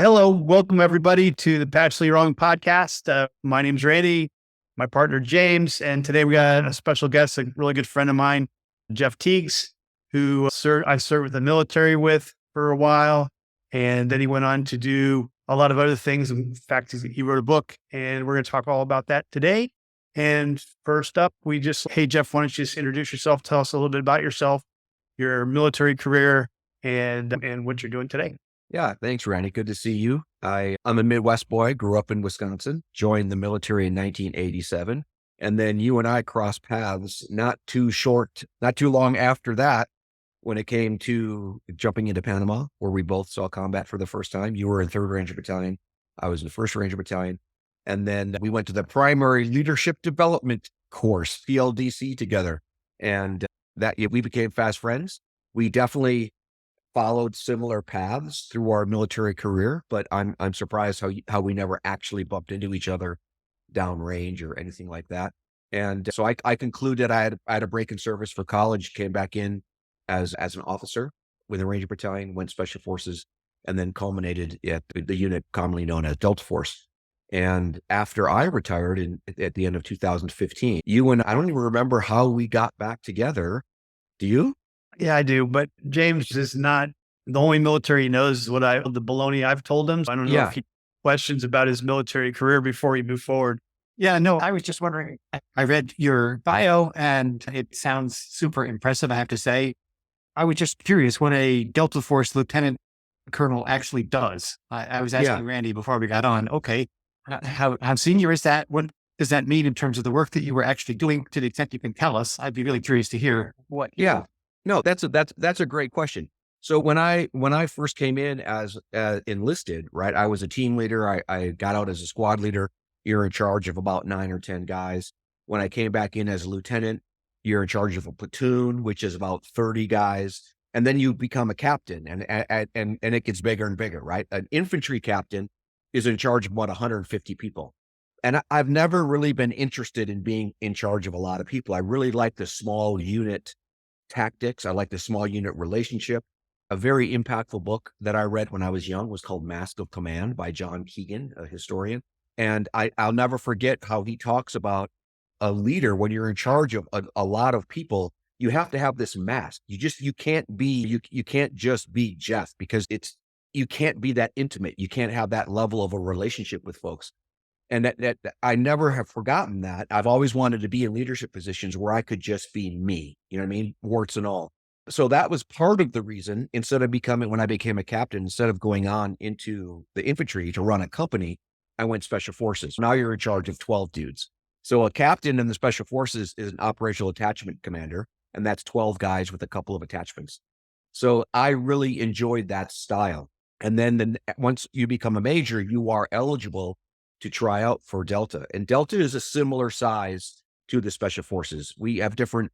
Hello, welcome everybody to the Patchly Wrong podcast. My name's Randy, my partner James, and today we got a special guest, a really good friend of mine, Jeff Tiegs, who I served with the military with for a while, and then he went on to do a lot of other things. In fact, he wrote a book, and we're going to talk all about that today. And first up, hey Jeff, why don't you just introduce yourself? Tell us a little bit about yourself, your military career, and what you're doing today. Yeah, thanks, Randy. Good to see you. I'm a Midwest boy, grew up in Wisconsin, joined the military in 1987. And then you and I crossed paths not too long after that, when it came to jumping into Panama, where we both saw combat for the first time. You were in 3rd Ranger Battalion. I was in the 1st Ranger Battalion. And then we went to the Primary Leadership Development course, PLDC, together. And we became fast friends. We definitely followed similar paths through our military career, but I'm surprised how we never actually bumped into each other downrange or anything like that. And so I concluded I had a break in service for college, came back in as an officer with a Ranger Battalion, went Special Forces, and then culminated at the unit commonly known as Delta Force. And after I retired at the end of 2015, you and I don't even remember how we got back together. Do you? Yeah, I do. But James is not the only military he knows is the baloney I've told him. So I don't know if he questions about his military career before he moved forward. Yeah, no, I was just wondering. I read your bio and it sounds super impressive, I have to say. I was just curious what a Delta Force lieutenant colonel actually does. I was asking Randy before we got on, okay, how senior is that? What does that mean in terms of the work that you were actually doing, to the extent you can tell us? I'd be really curious to hear what. Yeah. No, that's a great question. So when I first came in as enlisted, right, I was a team leader. I got out as a squad leader. You're in charge of about 9 or 10 guys. When I came back in as a lieutenant, you're in charge of a platoon, which is about 30 guys. And then you become a captain, and it gets bigger and bigger, right? An infantry captain is in charge of about 150 people. And I've never really been interested in being in charge of a lot of people. I really like the small unit tactics. I like the small unit relationship. A very impactful book that I read when I was young was called Mask of Command by John Keegan, a historian. And I'll never forget how he talks about a leader. When you're in charge of a lot of people, you have to have this mask. You can't just be Jeff, because you can't be that intimate. You can't have that level of a relationship with folks. And that I never have forgotten that. I've always wanted to be in leadership positions where I could just be me, you know what I mean? Warts and all. So that was part of the reason, when I became a captain, instead of going on into the infantry to run a company, I went Special Forces. Now you're in charge of 12 dudes. So a captain in the Special Forces is an operational attachment commander, and that's 12 guys with a couple of attachments. So I really enjoyed that style. And then once you become a major, you are eligible to try out for Delta. And Delta is a similar size to the Special Forces. We have different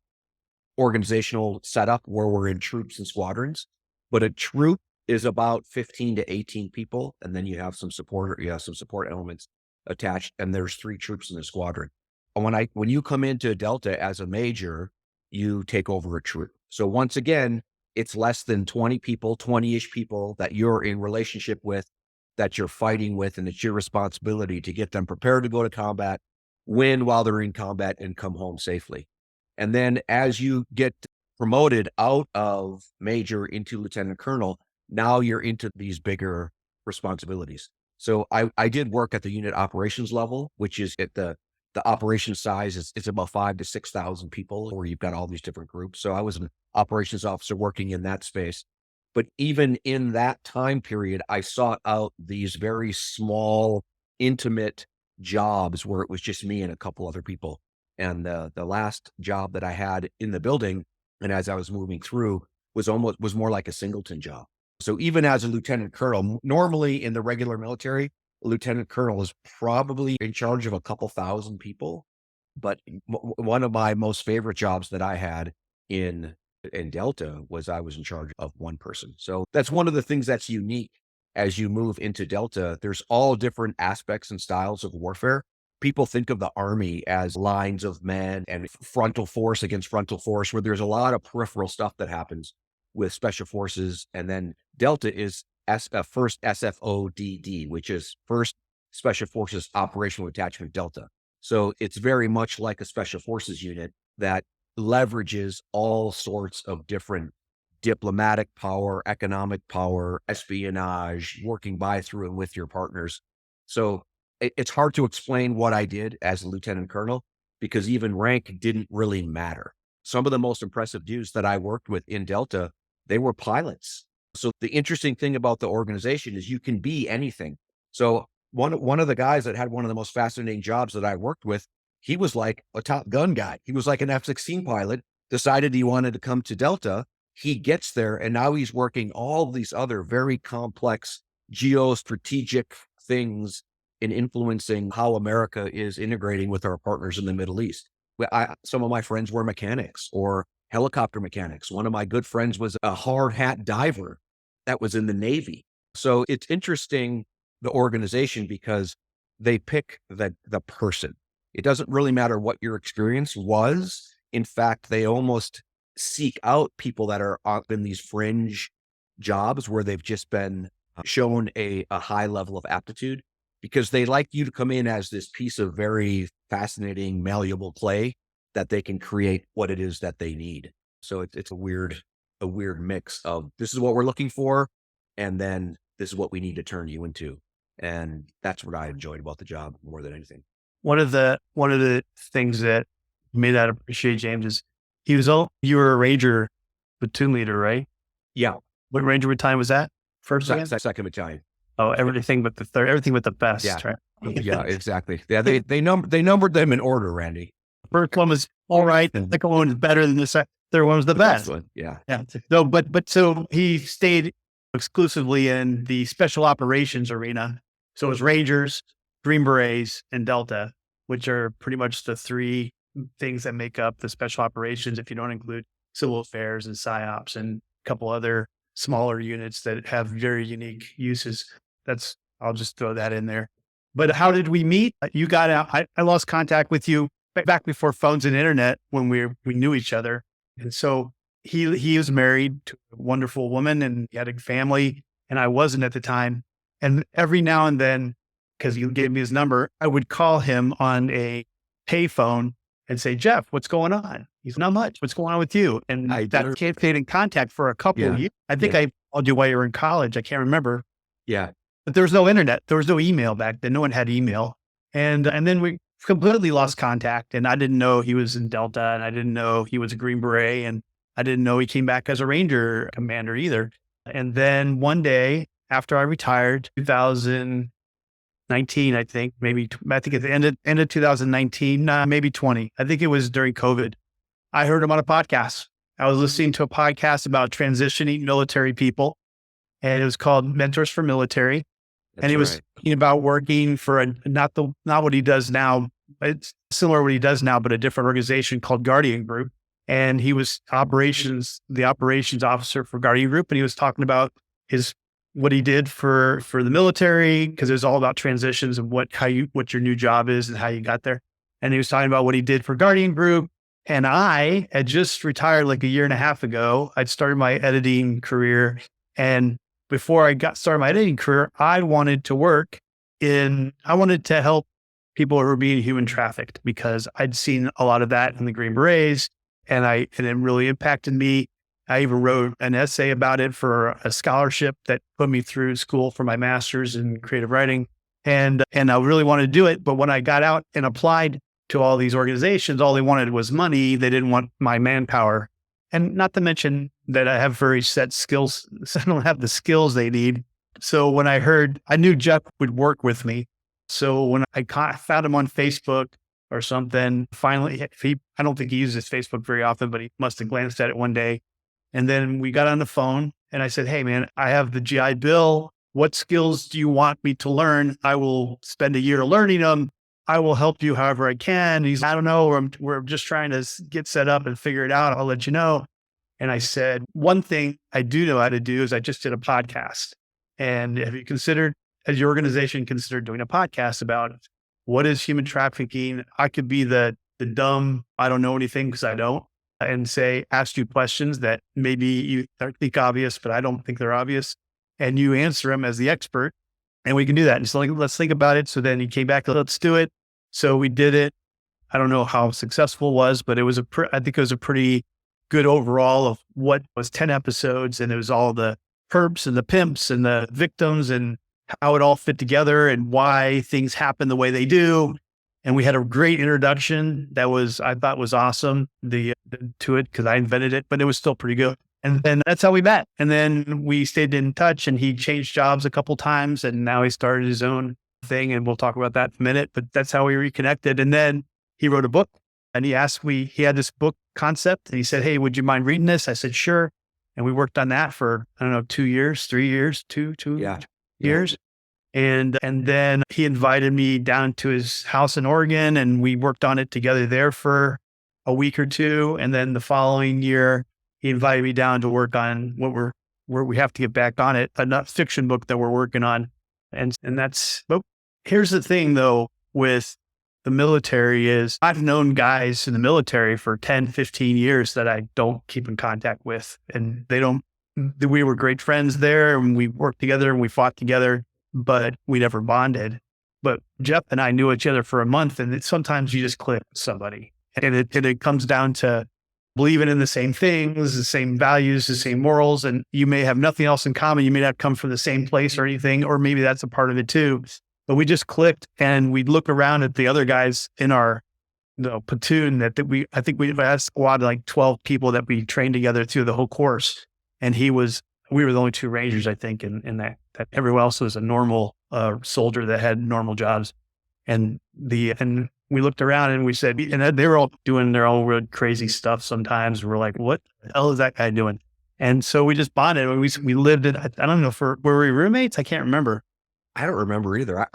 organizational setup where we're in troops and squadrons, but a troop is about 15 to 18 people. And then you have some support elements attached, and there's 3 troops in the squadron. And when you come into Delta as a major, you take over a troop. So once again, it's less than 20 people, 20-ish people that you're in relationship with, that you're fighting with, and it's your responsibility to get them prepared to go to combat, win while they're in combat, and come home safely. And then as you get promoted out of major into lieutenant colonel, now you're into these bigger responsibilities. So I did work at the unit operations level, which is at the operation size. It's about 5,000 to 6,000 people, where you've got all these different groups. So I was an operations officer working in that space. But even in that time period, I sought out these very small, intimate jobs where it was just me and a couple other people. And the last job that I had in the building, and as I was moving through, was more like a singleton job. So even as a lieutenant colonel, normally in the regular military, a lieutenant colonel is probably in charge of a couple thousand people. But one of my most favorite jobs that I had in Delta was I was in charge of one person. So that's one of the things that's unique as you move into Delta. There's all different aspects and styles of warfare. People think of the Army as lines of men and frontal force against frontal force, where there's a lot of peripheral stuff that happens with Special Forces. And then Delta is first SFODD, which is First Special Forces Operational Detachment Delta. So it's very much like a special forces unit that leverages all sorts of different diplomatic power, economic power, espionage, working by, through, and with your partners. So it's hard to explain what I did as a lieutenant colonel because even rank didn't really matter. Some of the most impressive dudes that I worked with in Delta, they were pilots. So the interesting thing about the organization is you can be anything. So one of the guys that had one of the most fascinating jobs that I worked with, he was like a Top Gun guy. He was like an F-16 pilot, decided he wanted to come to Delta. He gets there and now he's working all these other very complex geostrategic things in influencing how America is integrating with our partners in the Middle East. Some of my friends were mechanics or helicopter mechanics. One of my good friends was a hard hat diver that was in the Navy. So it's interesting, the organization, because they pick the person. It doesn't really matter what your experience was. In fact, they almost seek out people that are up in these fringe jobs where they've just been shown a high level of aptitude, because they like you to come in as this piece of very fascinating, malleable clay that they can create what it is that they need. So it's a weird mix of this is what we're looking for, and then this is what we need to turn you into. And that's what I enjoyed about the job more than anything. One of the things that made that appreciate James is you were a Ranger platoon leader, right? Yeah. What Ranger battalion was that? First again? Second battalion. Oh, everything but the third, everything but the best, Yeah. right? Yeah, exactly. Yeah, they numbered them in order, Randy. First one was all right. The second one was better than the second. Third one was the best. One. Yeah. Yeah. No, but so he stayed exclusively in the special operations arena. So it was Rangers, Green Berets, and Delta, which are pretty much the three things that make up the special operations, if you don't include civil affairs and PSYOPs and a couple other smaller units that have very unique uses. I'll just throw that in there. But how did we meet? You got out. I lost contact with you back before phones and internet when we knew each other. And so he was married to a wonderful woman and he had a family, and I wasn't at the time. And every now and then, because he gave me his number, I would call him on a payphone and say, Jeff, what's going on? He's not much. What's going on with you? And that can't stay in contact for a couple of years. I think I called you while you were in college. I can't remember. Yeah. But there was no internet. There was no email back then. No one had email. And then we completely lost contact. And I didn't know he was in Delta, and I didn't know he was a Green Beret, and I didn't know he came back as a Ranger commander either. And then one day after I retired, 2019, I think at the end of 2019, maybe 20. I think it was during COVID. I heard him on a podcast. I was listening to a podcast about transitioning military people, and it was called Mentors for Military. And he was talking about working for not what he does now. It's similar to what he does now, but a different organization called Guardian Group. And he was the operations officer for Guardian Group. And he was talking about what he did for the military, because it was all about transitions and what your new job is and how you got there. And he was talking about what he did for Guardian Group. And I had just retired like a year and a half ago. I'd started my editing career, and before I started my editing career, I wanted to help people who were being human trafficked, because I'd seen a lot of that in the Green Berets, and it really impacted me. I even wrote an essay about it for a scholarship that put me through school for my master's in creative writing. And I really wanted to do it. But when I got out and applied to all these organizations, all they wanted was money. They didn't want my manpower. And not to mention that I have very set skills. So I don't have the skills they need. So when I knew Jeff would work with me. So when I found him on Facebook or something, finally, I don't think he uses Facebook very often, but he must have glanced at it one day. And then we got on the phone and I said, hey man, I have the GI Bill. What skills do you want me to learn? I will spend a year learning them. I will help you however I can. He's, I don't know, we're just trying to get set up and figure it out. I'll let you know. And I said, one thing I do know how to do is I just did a podcast. And have you has your organization considered doing a podcast about what is human trafficking? I could be the dumb, I don't know anything because I don't, and ask you questions that maybe you think obvious, but I don't think they're obvious. and you answer them as the expert. And we can do that. And so like, let's think about it. So then he came back, let's do it. So we did it. I don't know how successful it was, but it was I think it was a pretty good overall of what was 10 episodes. And it was all the perps and the pimps and the victims and how it all fit together and why things happen the way they do. And we had a great introduction that I thought was awesome to it because I invented it, but it was still pretty good. And then that's how we met. And then we stayed in touch and he changed jobs a couple times and now he started his own thing. And we'll talk about that in a minute, but that's how we reconnected. And then he wrote a book and he had this book concept and he said, hey, would you mind reading this? I said, sure. And we worked on that for, I don't know, 2 years, 3 years, two years. And then he invited me down to his house in Oregon and we worked on it together there for a week or two. And then the following year, he invited me down to work on where we have to get back on it, a fiction book that we're working on. And but here's the thing though, with the military is I've known guys in the military for 10, 15 years that I don't keep in contact with. And we were great friends there and we worked together and we fought together, but we never bonded. But Jeff and I knew each other for a month and sometimes you just click with somebody. And it comes down to believing in the same things, the same values, the same morals, and you may have nothing else in common. You may not come from the same place or anything, or maybe that's a part of it too. But we just clicked and we'd look around at the other guys in our platoon I think we had a squad of like 12 people that we trained together through the whole course. And we were the only 2 Rangers, I think, in that everyone else was a normal soldier that had normal jobs. And we looked around and we said, and they were all doing their own real crazy stuff sometimes. We're like, what the hell is that guy doing? And so we just bonded. We lived it. I don't know were we roommates? I can't remember. I don't remember either.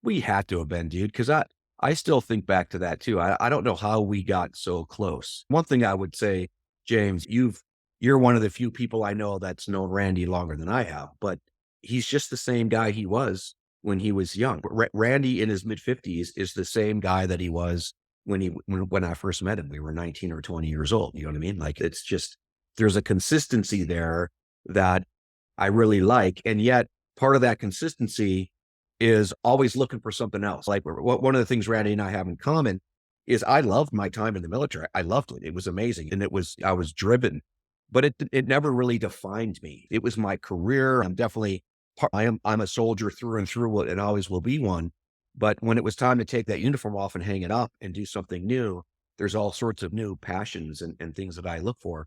We had to have been, dude, because I still think back to that too. I don't know how we got so close. One thing I would say, James, you're one of the few people I know that's known Randy longer than I have, but he's just the same guy he was when he was young. Randy in his mid-50s is the same guy that he was when I first met him. We were 19 or 20 years old. You know what I mean? Like it's just, there's a consistency there that I really like. And yet part of that consistency is always looking for something else. Like one of the things Randy and I have in common is I loved my time in the military. I loved it. It was amazing. And I was driven, but it never really defined me. It was my career. I'm a soldier through and through and always will be one. But when it was time to take that uniform off and hang it up and do something new, there's all sorts of new passions and things that I look for.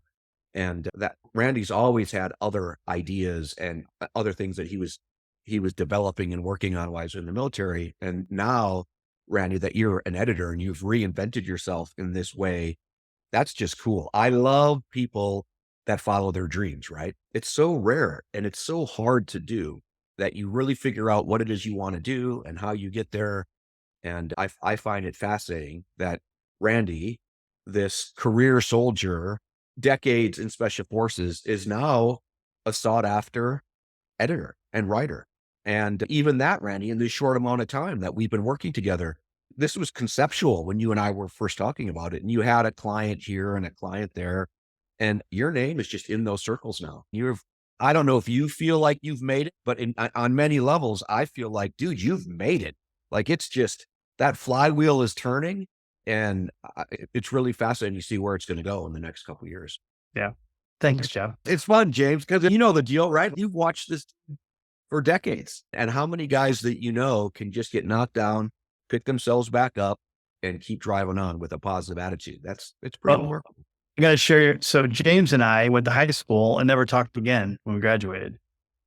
And that Randy's always had other ideas and other things that he was developing and working on while he was in the military. And now, Randy, that you're an editor and you've reinvented yourself in this way, that's just cool. I love people that follow their dreams, right? It's so rare and it's so hard to do that you really figure out what it is you want to do and how you get there. And I find it fascinating that Randy, this career soldier, decades in special forces, is now a sought after editor and writer. And even that, Randy, in this short amount of time that we've been working together, this was conceptual when you and I were first talking about it. And you had a client here and a client there. And your name is just in those circles now. I don't know if you feel like you've made it, but on many levels, I feel like, dude, you've made it. Like it's just that flywheel is turning and it's really fascinating to see where it's going to go in the next couple of years. Yeah. Thanks, Jeff. It's fun, James, because you know the deal, right? You've watched this for decades, and how many guys that you know can just get knocked down, pick themselves back up and keep driving on with a positive attitude. It's pretty remarkable. I got to share. So James and I went to high school and never talked again when we graduated.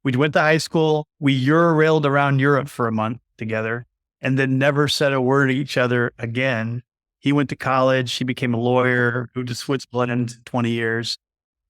We went to high school. We Euro-railed around Europe for a month together and then never said a word to each other again. He went to college. He became a lawyer, moved to Switzerland 20 years.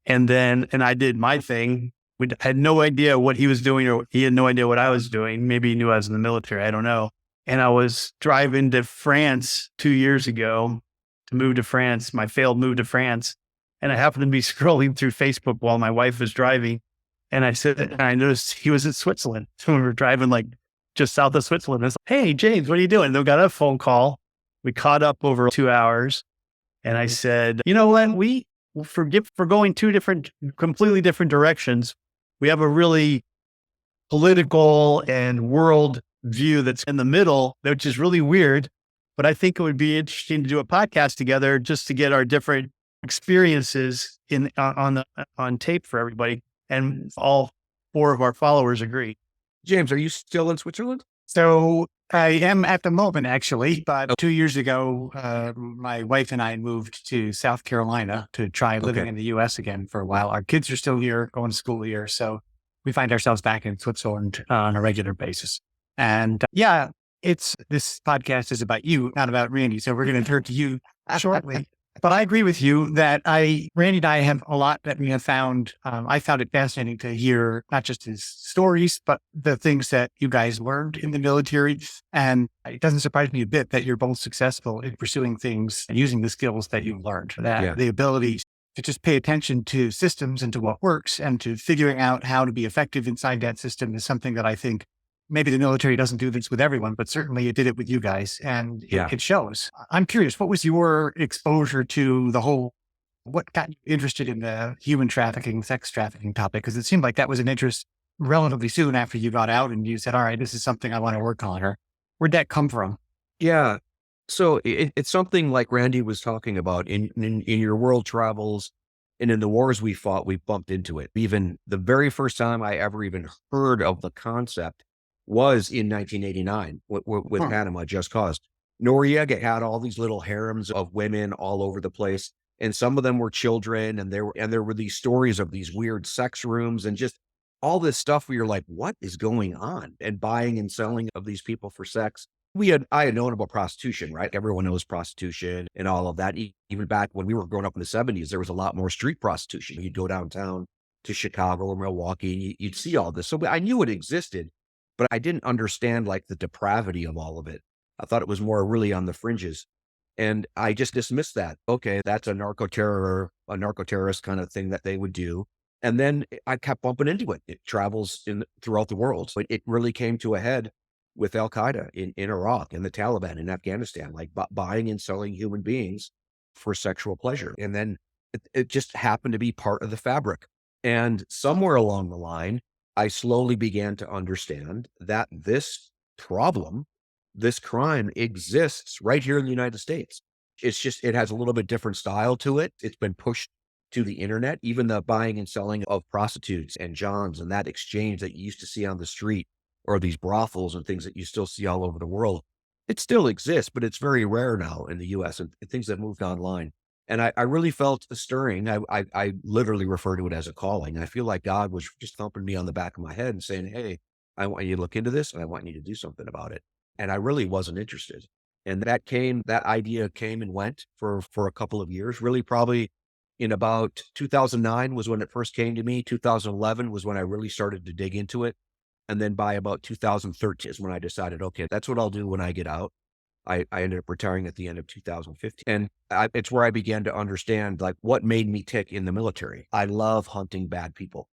And I did my thing. We had no idea what he was doing or he had no idea what I was doing. Maybe he knew I was in the military. I don't know. And I was driving to France 2 years ago to move to France, my failed move to France. And I happened to be scrolling through Facebook while my wife was driving. And I noticed he was in Switzerland. So we were driving like just south of Switzerland. I was like, hey, James, what are you doing? And we got a phone call. We caught up over 2 hours. And I said, you know what? For going completely different directions. We have a really political and world view that's in the middle, which is really weird. But I think it would be interesting to do a podcast together just to get our different experiences on tape for everybody. And all four of our followers agree. James, are you still in Switzerland? So I am at the moment, actually, but 2 years ago, my wife and I moved to South Carolina to try living in the US again for a while. Our kids are still here, going to school here. So we find ourselves back in Switzerland on a regular basis. And this podcast is about you, not about Randy. So we're going to turn to you shortly. But I agree with you that Randy and I have a lot that we have found. I found it fascinating to hear not just his stories, but the things that you guys learned in the military. And it doesn't surprise me a bit that you're both successful in pursuing things and using the skills that you learned. The ability to just pay attention to systems and to what works and to figuring out how to be effective inside that system is something that I think maybe the military doesn't do this with everyone, but certainly it did it with you guys, and it shows. I'm curious, what was your exposure to what got you interested in the human trafficking, sex trafficking topic? Because it seemed like that was an interest relatively soon after you got out and you said, all right, this is something I want to work on. Or where'd that come from? Yeah. So it's something like Randy was talking about in your world travels and in the wars we fought, we bumped into it. Even the very first time I ever even heard of the concept was in 1989 with Panama Just Cause. Noriega had all these little harems of women all over the place. And some of them were children. And there were these stories of these weird sex rooms and just all this stuff where you're like, what is going on? And buying and selling of these people for sex. I had known about prostitution, right? Everyone knows prostitution and all of that. Even back when we were growing up in the 70s, there was a lot more street prostitution. You'd go downtown to Chicago or Milwaukee and you'd see all this. So I knew it existed, but I didn't understand like the depravity of all of it. I thought it was more really on the fringes. And I just dismissed that. Okay, that's a narco-terrorist kind of thing that they would do. And then I kept bumping into it. It travels throughout the world. So it really came to a head with Al-Qaeda in Iraq and the Taliban in Afghanistan, like buying and selling human beings for sexual pleasure. And then it just happened to be part of the fabric. And somewhere along the line, I slowly began to understand that this problem, this crime exists right here in the United States. It's just, it has a little bit different style to it. It's been pushed to the internet, even the buying and selling of prostitutes and johns and that exchange that you used to see on the street or these brothels and things that you still see all over the world. It still exists, but it's very rare now in the US and things that moved online. And I really felt a stirring. I literally refer to it as a calling. I feel like God was just thumping me on the back of my head and saying, hey, I want you to look into this and I want you to do something about it. And I really wasn't interested. And that idea came and went for a couple of years, really probably in about 2009 was when it first came to me. 2011 was when I really started to dig into it. And then by about 2013 is when I decided, okay, that's what I'll do when I get out. I ended up retiring at the end of 2015. And it's where I began to understand like what made me tick in the military. I love hunting bad people.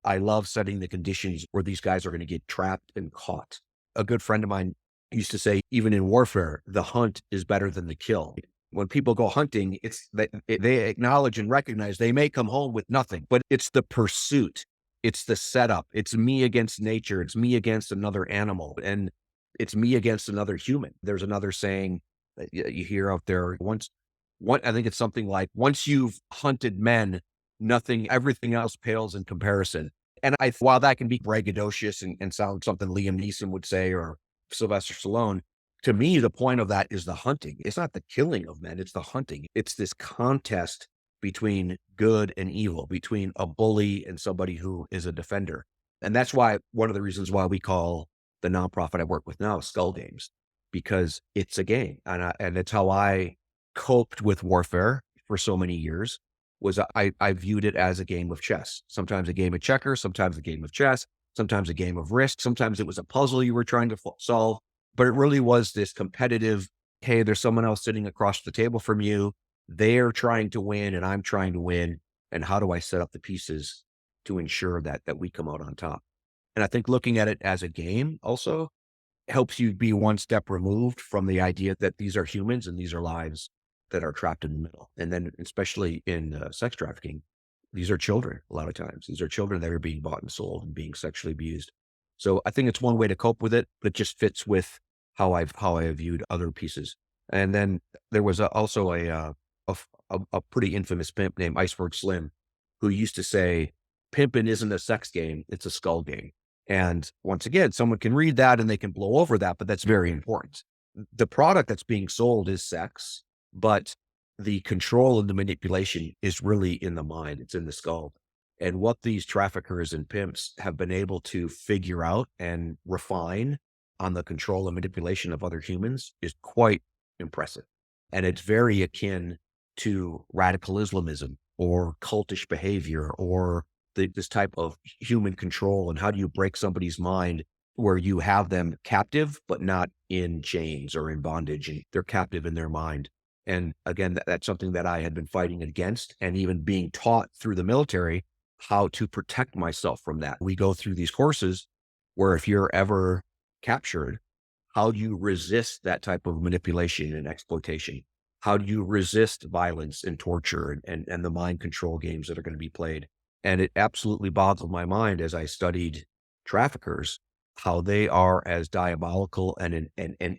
I love setting the conditions where these guys are going to get trapped and caught. A good friend of mine used to say, even in warfare, the hunt is better than the kill. When people go hunting, they acknowledge and recognize they may come home with nothing, but it's the pursuit. It's the setup. It's me against nature. It's me against another animal. And it's me against another human. There's another saying that you hear out there. I think it's something like, once you've hunted men, everything else pales in comparison. And while that can be braggadocious and sound something Liam Neeson would say, or Sylvester Stallone, to me, the point of that is the hunting. It's not the killing of men. It's the hunting. It's this contest between good and evil, between a bully and somebody who is a defender. And that's why one of the reasons why we call the nonprofit I work with now Skull Games, because it's a game. And it's how I coped with warfare for so many years. Was I viewed it as a game of chess, sometimes a game of checkers, sometimes a game of chess, sometimes a game of risk. Sometimes it was a puzzle you were trying to solve, but it really was this competitive, hey, there's someone else sitting across the table from you. They're trying to win and I'm trying to win. And how do I set up the pieces to ensure that we come out on top? And I think looking at it as a game also helps you be one step removed from the idea that these are humans and these are lives that are trapped in the middle. And then especially in sex trafficking, these are children. A lot of times these are children that are being bought and sold and being sexually abused. So I think it's one way to cope with it, but it just fits with how I viewed other pieces. And then there was also a pretty infamous pimp named Iceberg Slim, who used to say, "Pimping isn't a sex game; it's a skull game." And once again, someone can read that and they can blow over that, but that's very important. The product that's being sold is sex, but the control and the manipulation is really in the mind. It's in the skull. And what these traffickers and pimps have been able to figure out and refine on the control and manipulation of other humans is quite impressive. And it's very akin to radical Islamism or cultish behavior or this type of human control. And how do you break somebody's mind where you have them captive, but not in chains or in bondage, and they're captive in their mind. And again, that's something that I had been fighting against and even being taught through the military how to protect myself from that. We go through these courses where if you're ever captured, how do you resist that type of manipulation and exploitation? How do you resist violence and torture and the mind control games that are going to be played? And it absolutely boggled my mind as I studied traffickers, how they are as diabolical and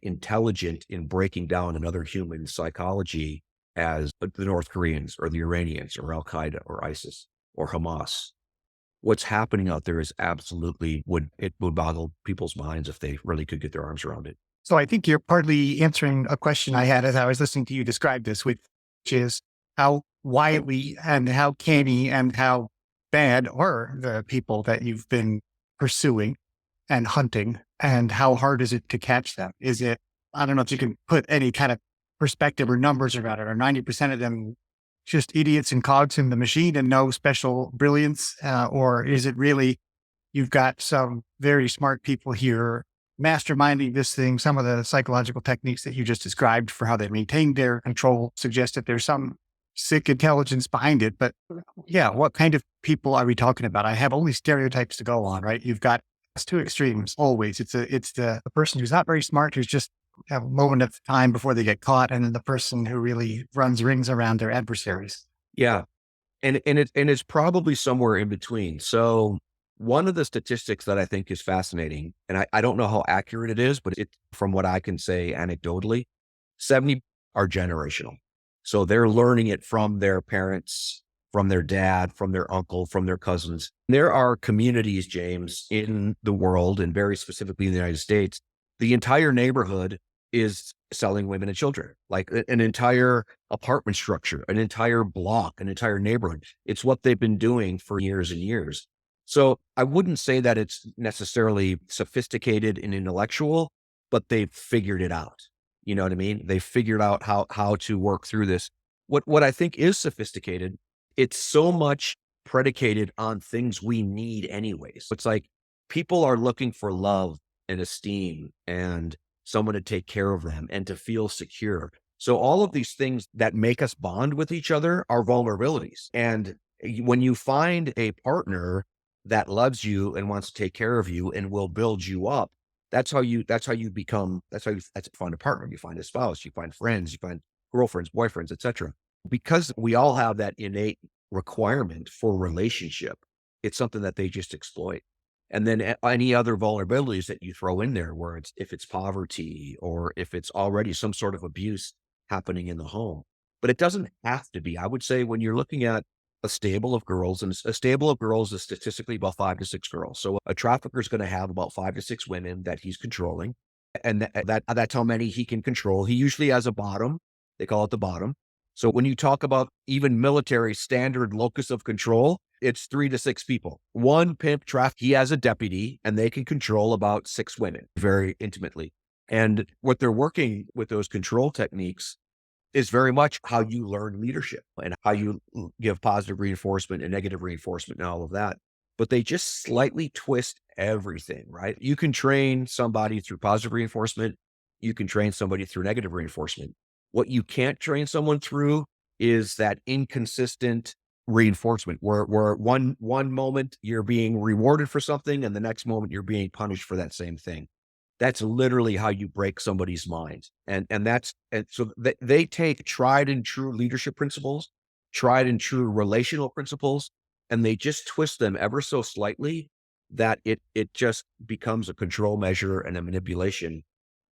intelligent in breaking down another human's psychology as the North Koreans or the Iranians or Al Qaeda or ISIS or Hamas. What's happening out there is absolutely would boggle people's minds if they really could get their arms around it. So I think you're partly answering a question I had as I was listening to you describe this, which is how widely and how canny and how bad are the people that you've been pursuing and hunting, and how hard is it to catch them? Is it, I don't know if you can put any kind of perspective or numbers around it, or 90% of them just idiots and cogs in the machine and no special brilliance? Or is it really, you've got some very smart people here masterminding this thing? Some of the psychological techniques that you just described for how they maintain their control suggest that there's some sick intelligence behind it. But yeah, what kind of people are we talking about? I have only stereotypes to go on, right? You've got two extremes always. It's the person who's not very smart, who's just have a moment of time before they get caught, and then the person who really runs rings around their adversaries. Yeah. And it's probably somewhere in between. So one of the statistics that I think is fascinating, and I don't know how accurate it is, but from what I can say anecdotally, 70 are generational. So they're learning it from their parents, from their dad, from their uncle, from their cousins. There are communities, James, in the world, and very specifically in the United States, the entire neighborhood is selling women and children, like an entire apartment structure, an entire block, an entire neighborhood. It's what they've been doing for years and years. So I wouldn't say that it's necessarily sophisticated and intellectual, but they've figured it out. You know what I mean? They figured out how to work through this. What I think is sophisticated, it's so much predicated on things we need anyways. It's like people are looking for love and esteem and someone to take care of them and to feel secure. So all of these things that make us bond with each other are vulnerabilities. And when you find a partner that loves you and wants to take care of you and will build you up, that's how you find a partner. You find a spouse, you find friends, you find girlfriends, boyfriends, etc. Because we all have that innate requirement for relationship. It's something that they just exploit. And then any other vulnerabilities that you throw in there, where if it's poverty or if it's already some sort of abuse happening in the home. But it doesn't have to be. I would say when you're looking at a stable of girls, and a stable of girls is statistically about 5 to 6 girls. So a trafficker is going to have about 5 to 6 women that he's controlling. And that's how many he can control. He usually has a bottom. They call it the bottom. So when you talk about even military standard locus of control, it's 3 to 6 people. One pimp he has a deputy, and they can control about 6 women very intimately. And what they're working with those control techniques is very much how you learn leadership and how you give positive reinforcement and negative reinforcement and all of that. But they just slightly twist everything, right? You can train somebody through positive reinforcement. You can train somebody through negative reinforcement. What you can't train someone through is that inconsistent reinforcement where one moment you're being rewarded for something and the next moment you're being punished for that same thing. That's literally how you break somebody's mind. And so they take tried and true leadership principles, tried and true relational principles, and they just twist them ever so slightly that it just becomes a control measure and a manipulation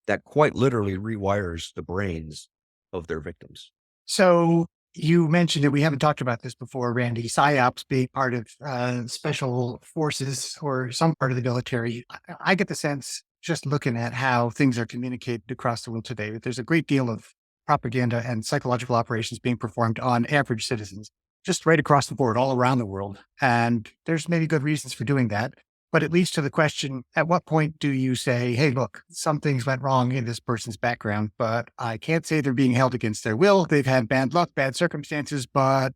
that quite literally rewires the brains of their victims. So you mentioned that we haven't talked about this before, Randy, psyops being part of special forces or some part of the military. I get the sense, just looking at how things are communicated across the world today, that there's a great deal of propaganda and psychological operations being performed on average citizens, just right across the board, all around the world. And there's maybe good reasons for doing that. But it leads to the question, at what point do you say, hey, look, some things went wrong in this person's background, but I can't say they're being held against their will. They've had bad luck, bad circumstances, but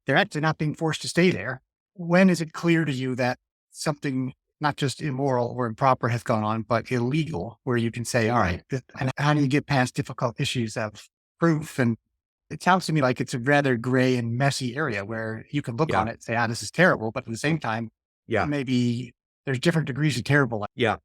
they're actually not being forced to stay there. When is it clear to you that something not just immoral or improper has gone on, but illegal, where you can say, all right, and how do you get past difficult issues of proof? And it sounds to me like it's a rather gray and messy area where you can look Yeah. on it and say, this is terrible. But at the same time, Yeah. maybe there's different degrees of terrible. Yeah.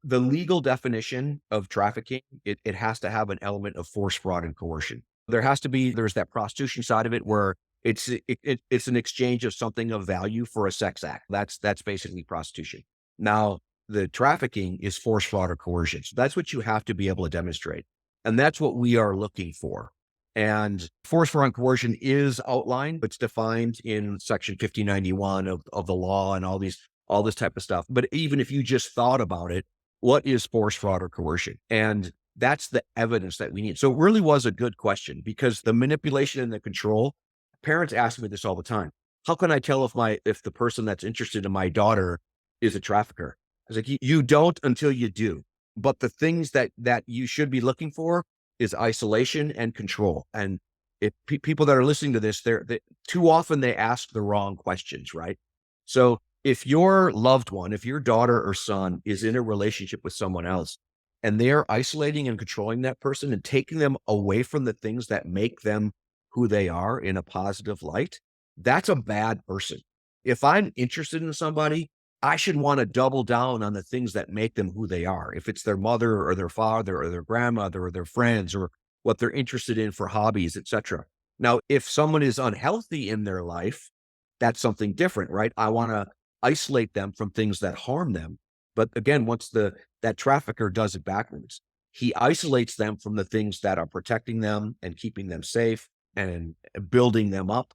The legal definition of trafficking, it has to have an element of force, fraud, and coercion. There's that prostitution side of it where it's an exchange of something of value for a sex act. That's basically prostitution. Now, the trafficking is force, fraud, or coercion. So that's what you have to be able to demonstrate. And that's what we are looking for. And force, fraud, and coercion is outlined. It's defined in section 5091 of the law and all this type of stuff. But even if you just thought about it, what is force, fraud, or coercion? And that's the evidence that we need. So it really was a good question, because the manipulation and the control, parents ask me this all the time. How can I tell if the person that's interested in my daughter is a trafficker? I was like, you don't until you do. But the things that you should be looking for is isolation and control. And if people that are listening to this, they too often they ask the wrong questions, right? So if your loved one, if your daughter or son is in a relationship with someone else and they're isolating and controlling that person and taking them away from the things that make them who they are in a positive light, that's a bad person. If I'm interested in somebody, I should want to double down on the things that make them who they are. If it's their mother or their father or their grandmother or their friends or what they're interested in for hobbies, etc. Now, if someone is unhealthy in their life, that's something different, right? I want to isolate them from things that harm them. But again, once that trafficker does it backwards, he isolates them from the things that are protecting them and keeping them safe and building them up.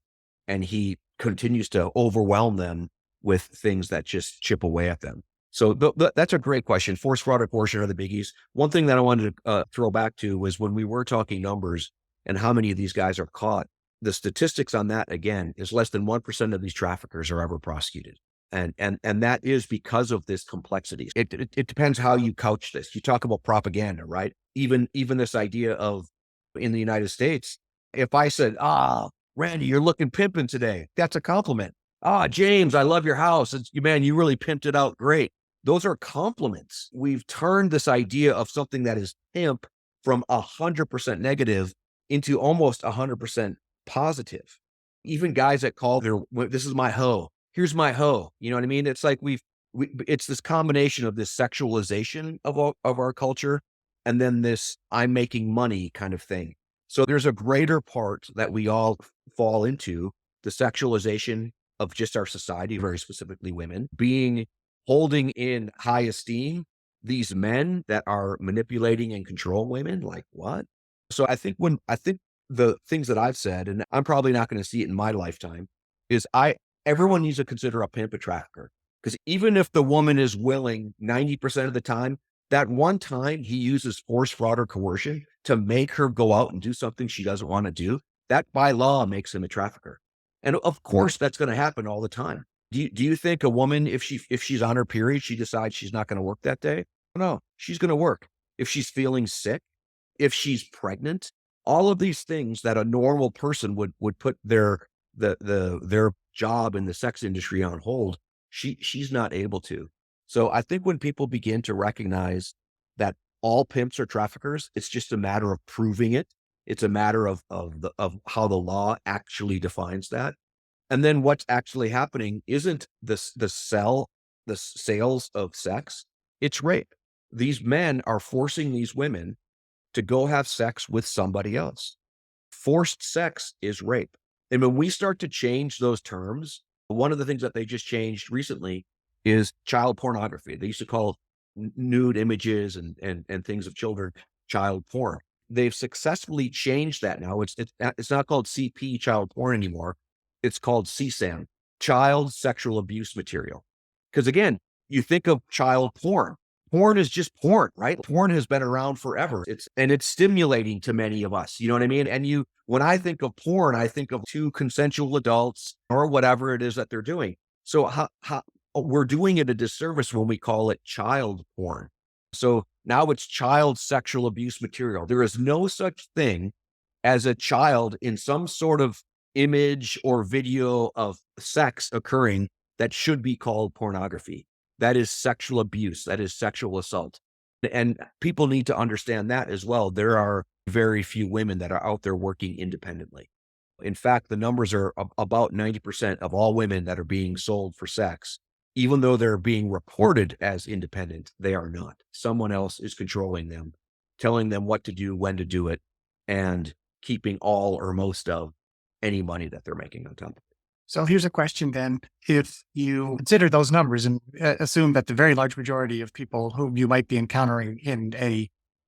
And he continues to overwhelm them with things that just chip away at them. So that's a great question. Force, fraud, or coercion are the biggies. One thing that I wanted to throw back to was when we were talking numbers and how many of these guys are caught, the statistics on that, again, is less than 1% of these traffickers are ever prosecuted. And that is because of this complexity. It depends how you couch this. You talk about propaganda, right? Even this idea of, in the United States, if I said, Randy, you're looking pimping today, that's a compliment. James, I love your house. Man, you really pimped it out great. Those are compliments. We've turned this idea of something that is pimp from 100% negative into almost 100% positive. Even guys that call this is my hoe. Here's my hoe. You know what I mean? It's like it's this combination of this sexualization of our culture and then this I'm making money kind of thing. So there's a greater part that we all fall into, the sexualization of just our society, very specifically women, holding in high esteem these men that are manipulating and control women. Like what? So I think the things that I've said, and I'm probably not going to see it in my lifetime, is everyone needs to consider a pimp a trafficker. Because even if the woman is willing 90% of the time, that one time he uses force, fraud, or coercion to make her go out and do something she doesn't want to do, that by law makes him a trafficker. And of course, that's going to happen all the time. Do you think a woman, if she's on her period, she decides she's not going to work that day? No, she's going to work. If she's feeling sick, if she's pregnant, all of these things that a normal person would put their job in the sex industry on hold, she's not able to. So I think when people begin to recognize that all pimps are traffickers, it's just a matter of proving it. It's a matter of how the law actually defines that. And then what's actually happening isn't the sales of sex, it's rape. These men are forcing these women to go have sex with somebody else. Forced sex is rape. And when we start to change those terms, one of the things that they just changed recently is child pornography. They used to call nude images and things of children child porn. They've successfully changed that now. It's not called CP child porn anymore. It's called CSAM, child sexual abuse material. Because again, you think of child porn. Porn is just porn, right? Porn has been around forever. It's stimulating to many of us. You know what I mean? And when I think of porn, I think of two consensual adults or whatever it is that they're doing. So how we're doing it a disservice when we call it child porn. So now it's child sexual abuse material. There is no such thing as a child in some sort of image or video of sex occurring that should be called pornography. That is sexual abuse. That is sexual assault. And people need to understand that as well. There are very few women that are out there working independently. In fact, the numbers are about 90% of all women that are being sold for sex. Even though they're being reported as independent, they are not. Someone else is controlling them, telling them what to do, when to do it, and keeping all or most of any money that they're making on top of it. So here's a question then. If you consider those numbers and assume that the very large majority of people whom you might be encountering in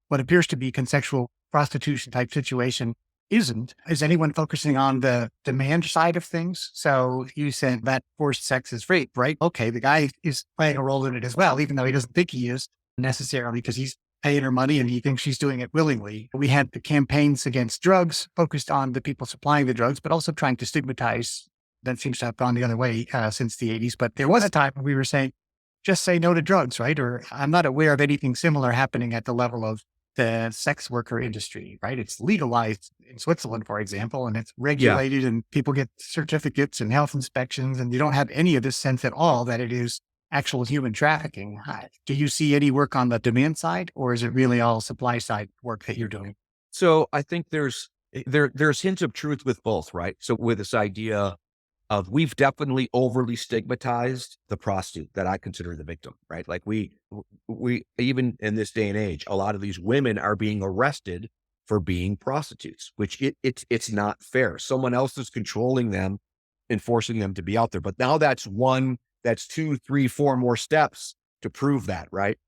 what appears to be consensual prostitution type situation is anyone focusing on the demand side of things? So you said that forced sex is rape, right? Okay, the guy is playing a role in it as well, even though he doesn't think he is necessarily because he's paying her money and he thinks she's doing it willingly. We had the campaigns against drugs focused on the people supplying the drugs, but also trying to stigmatize. That seems to have gone the other way since the 80s. But there was a time when we were saying, just say no to drugs, right? Or I'm not aware of anything similar happening at the level of the sex worker industry, right? It's legalized in Switzerland, for example, and it's regulated and people get certificates and health inspections, and you don't have any of this sense at all that it is actual human trafficking. Do you see any work on the demand side, or is it really all supply side work that you're doing? So I think there's hints of truth with both, right? So with this idea of we've definitely overly stigmatized the prostitute that I consider the victim, right? Like we even in this day and age, a lot of these women are being arrested for being prostitutes, which it's not fair. Someone else is controlling them and forcing them to be out there. But now that's 2, 3, 4 more steps to prove that, right?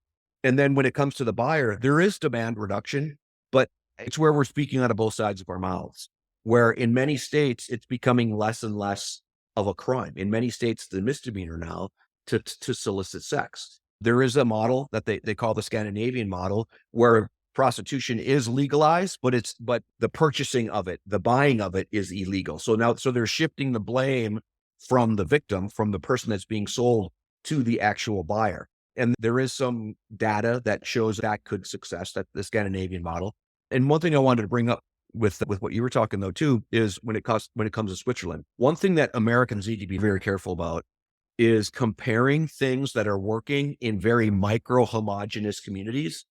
And then when it comes to the buyer, there is demand reduction, but it's where we're speaking out of both sides of our mouths, where in many states, it's becoming less and less of a crime. In many states, the misdemeanor now to solicit sex. There is a model that they call the Scandinavian model where prostitution is legalized, but the purchasing of it, the buying of it is illegal. So they're shifting the blame from the victim, from the person that's being sold to the actual buyer. And there is some data that shows that could success, that the Scandinavian model. And one thing I wanted to bring up with what you were talking though too, is when it comes to Switzerland, one thing that Americans need to be very careful about is comparing things that are working in very micro homogenous communities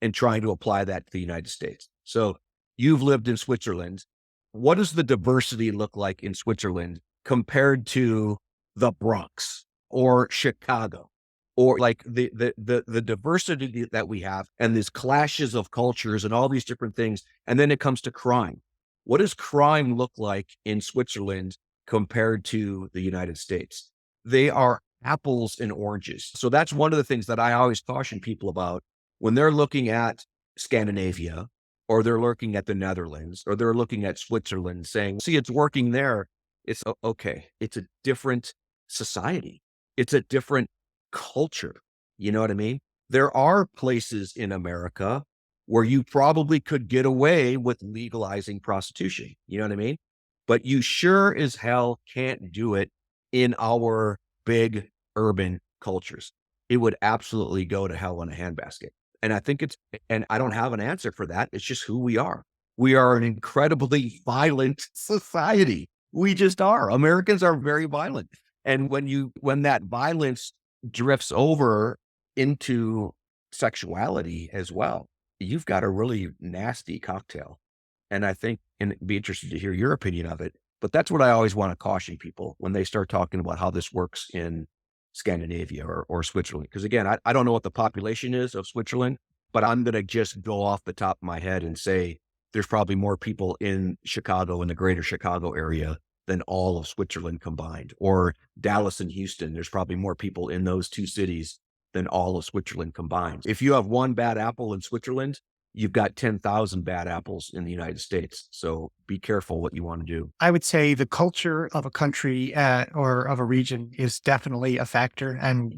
and trying to apply that to the United States. So you've lived in Switzerland. What does the diversity look like in Switzerland compared to the Bronx or Chicago? Or like the diversity that we have and these clashes of cultures and all these different things. And then it comes to crime. What does crime look like in Switzerland compared to the United States? They are apples and oranges. So that's one of the things that I always caution people about when they're looking at Scandinavia, or they're looking at the Netherlands, or they're looking at Switzerland saying, see, it's working there. It's okay. It's a different society. It's a different culture. You know what I mean? There are places in America where you probably could get away with legalizing prostitution. You know what I mean? But you sure as hell can't do it in our big urban cultures. It would absolutely go to hell in a handbasket. And and I don't have an answer for that. It's just who we are. We are an incredibly violent society. We just are. Americans are very violent. And when that violence drifts over into sexuality as well, you've got a really nasty cocktail. And I think, and it'd be interested to hear your opinion of it, but that's what I always want to caution people when they start talking about how this works in Scandinavia or Switzerland. Because again, I don't know what the population is of Switzerland, but I'm going to just go off the top of my head and say there's probably more people in Chicago, in the greater Chicago area, than all of Switzerland combined, or Dallas and Houston. There's probably more people in those two cities than all of Switzerland combined. If you have one bad apple in Switzerland, you've got 10,000 bad apples in the United States. So be careful what you want to do. I would say the culture of a country or of a region is definitely a factor, and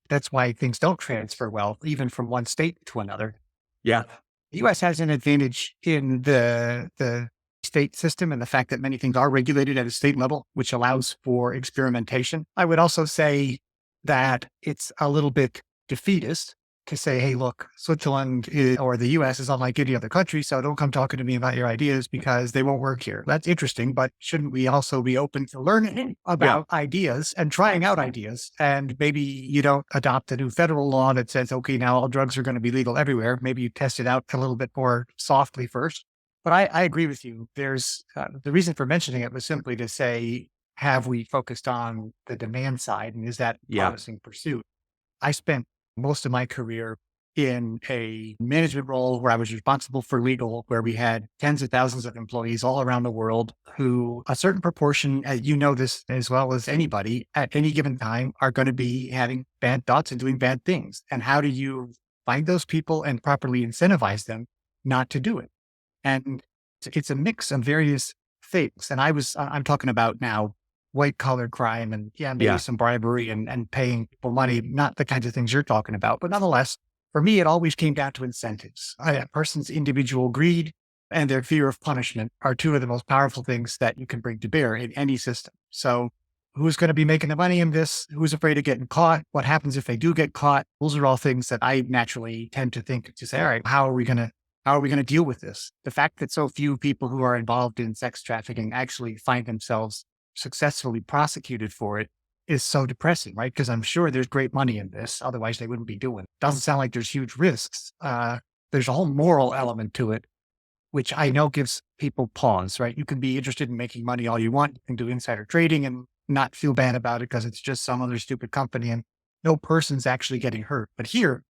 that's why things don't transfer well, even from one state to another. Yeah. The U.S. has an advantage in the state system and the fact that many things are regulated at a state level, which allows for experimentation. I would also say that it's a little bit defeatist to say, hey, look, Switzerland or the US is unlike any other country, so don't come talking to me about your ideas because they won't work here. That's interesting, but shouldn't we also be open to learning about ideas and trying out ideas? And maybe you don't adopt a new federal law that says, okay, now all drugs are going to be legal everywhere. Maybe you test it out a little bit more softly first. But I agree with you. There's the reason for mentioning it was simply to say, have we focused on the demand side? And is that a promising pursuit? I spent most of my career in a management role where I was responsible for legal, where we had tens of thousands of employees all around the world who a certain proportion, you know this as well as anybody, at any given time are going to be having bad thoughts and doing bad things. And how do you find those people and properly incentivize them not to do it? And it's a mix of various things. And I'm talking about now white collar crime and maybe some bribery and paying people money, not the kinds of things you're talking about. But nonetheless, for me, it always came down to incentives. A person's individual greed and their fear of punishment are two of the most powerful things that you can bring to bear in any system. So who's going to be making the money in this? Who's afraid of getting caught? What happens if they do get caught? Those are all things that I naturally tend to think to say, all right, how are we going to deal with this? The fact that so few people who are involved in sex trafficking actually find themselves successfully prosecuted for it is so depressing, right? Because I'm sure there's great money in this. Otherwise, they wouldn't be doing it. Doesn't sound like there's huge risks. There's a whole moral element to it, which I know gives people pause, right? You can be interested in making money all you want. You can do insider trading and not feel bad about it because it's just some other stupid company and no person's actually getting hurt. But here,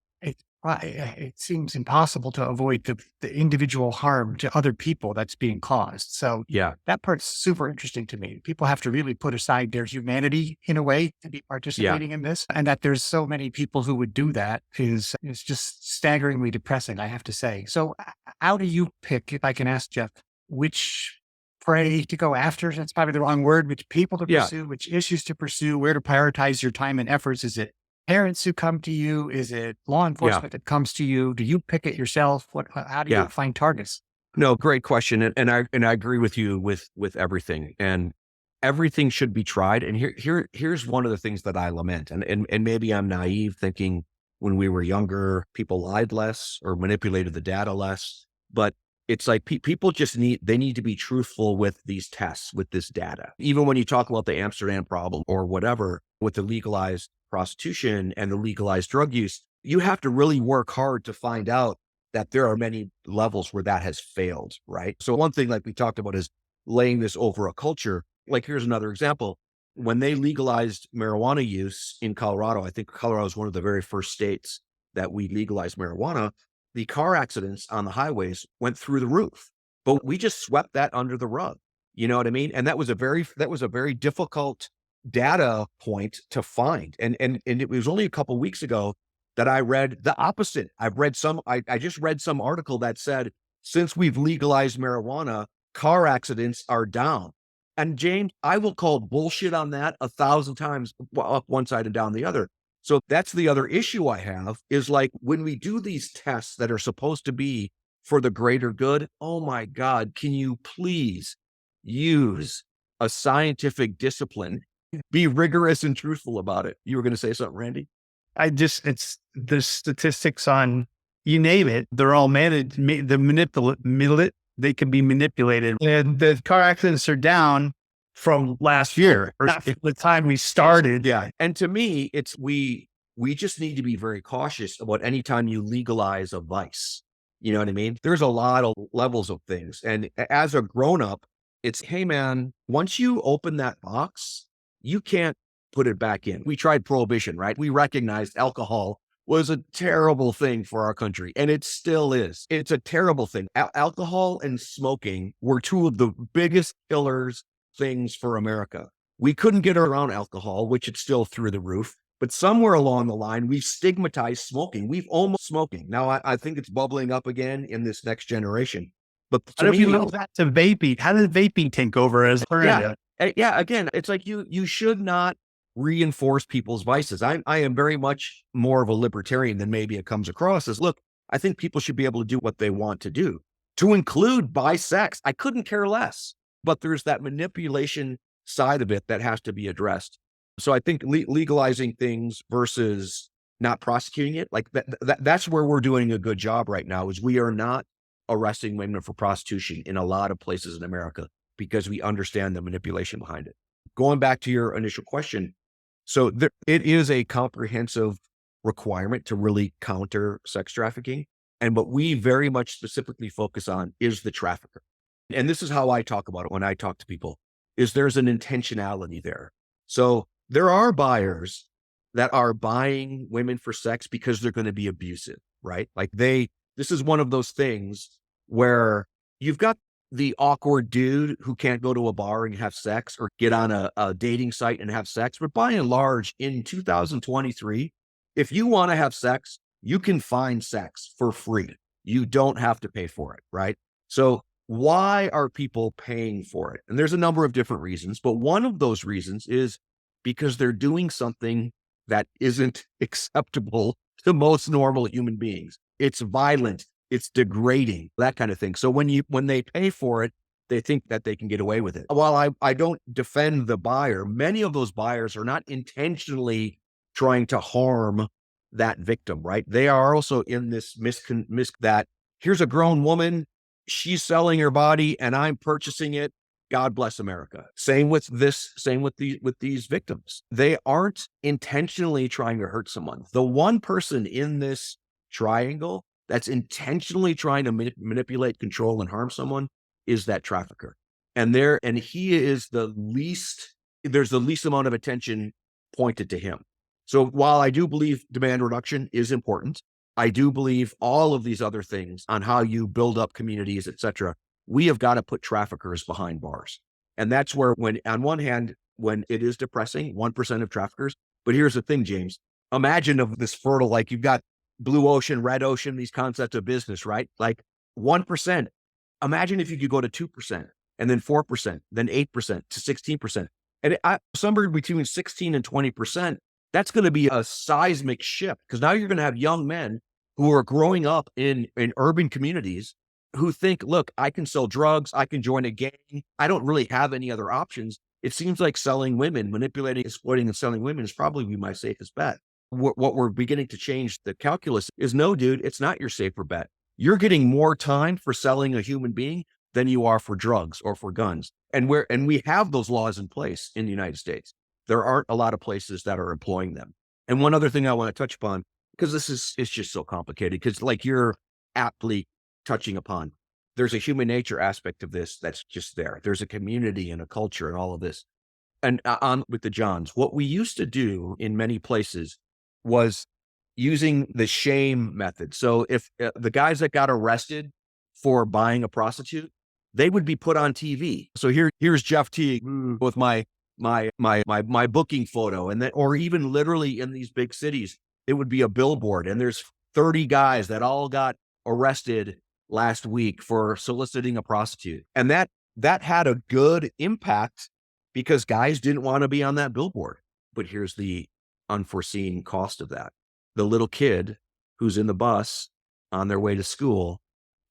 it seems impossible to avoid the individual harm to other people that's being caused. So that part's super interesting to me. People have to really put aside their humanity in a way to be participating in this. And that there's so many people who would do that is just staggeringly depressing, I have to say. So how do you pick, if I can ask Jeff, which prey to go after? That's probably the wrong word. Which people to pursue, which issues to pursue, where to prioritize your time and efforts? Is it parents who come to you? Is it law enforcement that comes to you? Do you pick it yourself? How do you find targets? No, great question. And I agree with you with everything, and everything should be tried. And here's one of the things that I lament. And maybe I'm naive thinking when we were younger, people lied less or manipulated the data less, but it's like people just need to be truthful with these tests, with this data. Even when you talk about the Amsterdam problem or whatever, with the legalized prostitution and the legalized drug use, you have to really work hard to find out that there are many levels where that has failed, right? So one thing like we talked about is laying this over a culture. Like here's another example. When they legalized marijuana use in Colorado, I think Colorado is one of the very first states that we legalized marijuana. The car accidents on the highways went through the roof, but we just swept that under the rug. You know what I mean? And that was a very difficult data point to find. And it was only a couple of weeks ago that I read the opposite. I just read some article that said, since we've legalized marijuana, car accidents are down. And James, I will call bullshit on that 1,000 times, up one side and down the other. So that's the other issue I have is like when we do these tests that are supposed to be for the greater good, oh my God, can you please use a scientific discipline? Be rigorous and truthful about it. You were going to say something, Randy? It's the statistics on, you name it, they're all managed, they can be manipulated. And the car accidents are down from last year, or the time we started. Yeah. And to me, it's, we just need to be very cautious about any time you legalize a vice. You know what I mean? There's a lot of levels of things. And as a grown-up, it's, hey man, once you open that box, you can't put it back in. We tried prohibition, right? We recognized alcohol was a terrible thing for our country, and it still is. It's a terrible thing. Alcohol and smoking were two of the biggest killers things for America. We couldn't get around alcohol, which it's still through the roof. But somewhere along the line, we've stigmatized smoking. We've almost smoking. Now, I think it's bubbling up again in this next generation. But How do you know that to vaping? How did vaping take over as yeah, again, it's like you should not reinforce people's vices. I am very much more of a libertarian than maybe it comes across as, look, I think people should be able to do what they want to do, to include buy sex. I couldn't care less. But there's that manipulation side of it that has to be addressed. So I think legalizing things versus not prosecuting it, like that's where we're doing a good job right now, is we are not arresting women for prostitution in a lot of places in America because we understand the manipulation behind it. Going back to your initial question, so it is a comprehensive requirement to really counter sex trafficking. And what we very much specifically focus on is the trafficker. And this is how I talk about it when I talk to people, is there's an intentionality there. So there are buyers that are buying women for sex because they're going to be abusive, right? Like this is one of those things where you've got the awkward dude who can't go to a bar and have sex or get on a dating site and have sex. But by and large, in 2023, if you want to have sex, you can find sex for free. You don't have to pay for it, right? So why are people paying for it? And there's a number of different reasons, but one of those reasons is because they're doing something that isn't acceptable to most normal human beings. It's violent, it's degrading, that kind of thing. So when they pay for it, they think that they can get away with it. While I don't defend the buyer, many of those buyers are not intentionally trying to harm that victim, right? They are also in this that here's a grown woman, she's selling her body and I'm purchasing it. God bless America. Same with these victims. They aren't intentionally trying to hurt someone. The one person in this triangle that's intentionally trying to manipulate, control, and harm someone is that trafficker. And he is there's the least amount of attention pointed to him. So while I do believe demand reduction is important, I do believe all of these other things on how you build up communities, et cetera, we have got to put traffickers behind bars. And that's where, when on one hand, when it is depressing, 1% of traffickers, but here's the thing, James, imagine of this fertile, like you've got blue ocean, red ocean, these concepts of business, right? Like 1%, imagine if you could go to 2% and then 4%, then 8% to 16%. And somewhere between 16 and 20%, that's going to be a seismic shift, because now you're going to have young men who are growing up in urban communities who think, look, I can sell drugs, I can join a gang, I don't really have any other options. It seems like selling women, manipulating, exploiting, and selling women is probably my safest bet. What we're beginning to change the calculus is, no, dude, it's not your safer bet. You're getting more time for selling a human being than you are for drugs or for guns. And we have those laws in place in the United States. There aren't a lot of places that are employing them. And one other thing I want to touch upon, because it's just so complicated, because like you're aptly touching upon, there's a human nature aspect of this that's just there. There's a community and a culture and all of this. And on with the Johns, what we used to do in many places was using the shame method. So if the guys that got arrested for buying a prostitute, they would be put on TV. So here's Jeff Tiegs with my booking photo, and then, or even literally in these big cities, it would be a billboard, and there's 30 guys that all got arrested last week for soliciting a prostitute. And that had a good impact because guys didn't want to be on that billboard. But here's the unforeseen cost of that. The little kid who's in the bus on their way to school,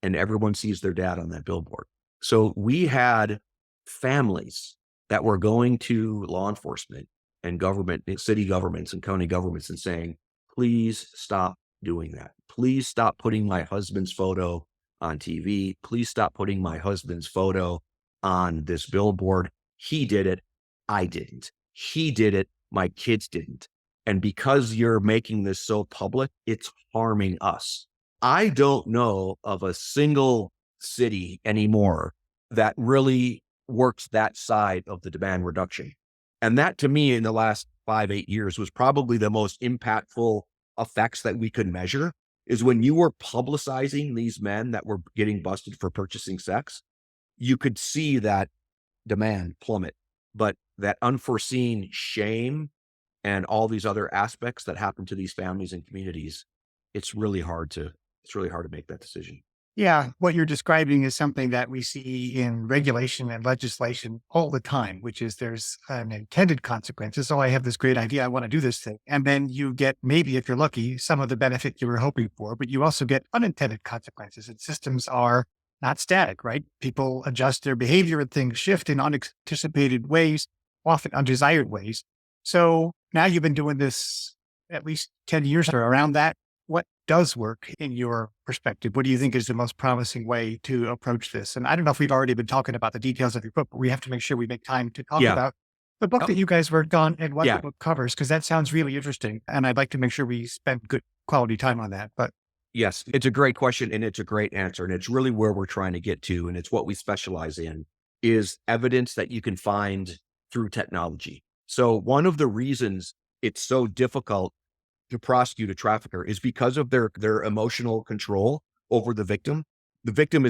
and everyone sees their dad on that billboard. So we had families that were going to law enforcement and government, city governments and county governments, and saying, please stop doing that. Please stop putting my husband's photo on TV. Please stop putting my husband's photo on this billboard. He did it. I didn't. He did it. My kids didn't. And because you're making this so public, it's harming us. I don't know of a single city anymore that really works that side of the demand reduction. And that, to me, in the last 5-8 years, was probably the most impactful effects that we could measure, is when you were publicizing these men that were getting busted for purchasing sex, you could see that demand plummet. But that unforeseen shame and all these other aspects that happen to these families and communities, it's really hard to make that decision. Yeah, what you're describing is something that we see in regulation and legislation all the time, which is there's an intended consequences. Oh, I have this great idea. I want to do this thing. And then you get, maybe if you're lucky, some of the benefit you were hoping for, but you also get unintended consequences. And systems are not static, right? People adjust their behavior and things shift in unanticipated ways, often undesired ways. So now you've been doing this at least 10 years or around that. What does work in your perspective? What do you think is the most promising way to approach this? And I don't know if we've already been talking about the details of your book, but we have to make sure we make time to talk Yeah. about the book Oh, that you guys worked on and what yeah. the book covers, because that sounds really interesting. And I'd like to make sure we spend good quality time on that. But Yes, it's a great question and it's a great answer. And it's really where we're trying to get to. And it's what we specialize in is evidence that you can find through technology. So one of the reasons it's so difficult to prosecute a trafficker is because of their emotional control over the victim. The victim